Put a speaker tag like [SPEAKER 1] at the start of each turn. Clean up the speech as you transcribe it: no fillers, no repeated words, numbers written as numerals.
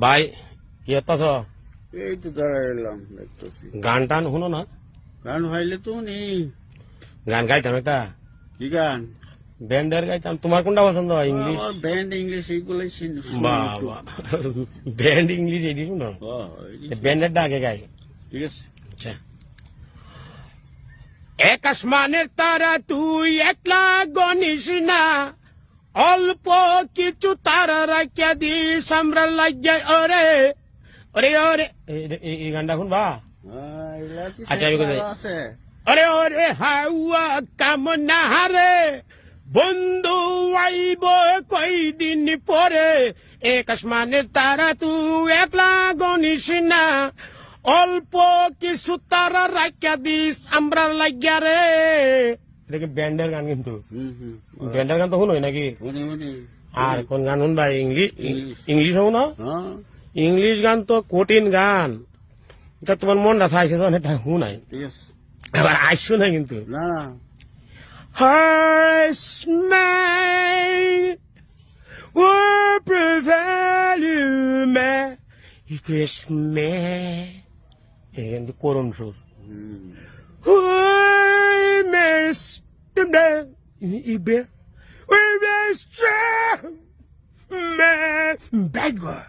[SPEAKER 1] ভাই কি হতাছ?
[SPEAKER 2] এই তো দাঁড়াইলাম দেখতেছি।
[SPEAKER 1] গান টান শুনো না?
[SPEAKER 2] গান ভাইলে তো নেই।
[SPEAKER 1] গান গাইতাম একটা,
[SPEAKER 2] কি গান?
[SPEAKER 1] ব্যান্ডের গাইতাম। তোমার কোনটা পছন্দ হয়? ইংলিশ?
[SPEAKER 2] আমার ব্যান্ড ইংলিশ এইগুলাই
[SPEAKER 1] বাবা, ব্যান্ড ইংলিশ এটি শুনো? ব্যান্ডেরটা আগে গাই।
[SPEAKER 2] ঠিক আছে।
[SPEAKER 1] আচ্ছা। এক আসমানের তারা তুই একলা গনিস না, অল্প কিছু তারা রাখিয়া দিস আমরা লাগিয়া ওরে ওরে ওরে। এই গানটা শুনবা? আচ্ছা, আমি কোথায়
[SPEAKER 2] আছে
[SPEAKER 1] ওরে ওরে হাওয়া কামনা হারে বন্ধু আইব কয়দিন পরে, এক আসমানের তারা তুই একলা গনিস না, অল্প কিছু তারা রাখিয়া দিস আমরা লাগিয়া রে। এটা কি ব্যান্ডের গান? কিন্তু ব্যান্ডের গান তো শুনোই নাকি? আর কোন গান শুনবা? ইংলিশ? ইংলিশ শুনো? ইংলিশ গান তো কঠিন গান, তা তোমার মনটা চাইছে তো এটা শুনাই।
[SPEAKER 2] ঠিক আছে।
[SPEAKER 1] আবার আসছো না কিন্তু।
[SPEAKER 2] না না
[SPEAKER 1] Her smile will prevail you may Christmas. এই কিন্তু করুণ সুর। We miss the man we miss the man bad boy.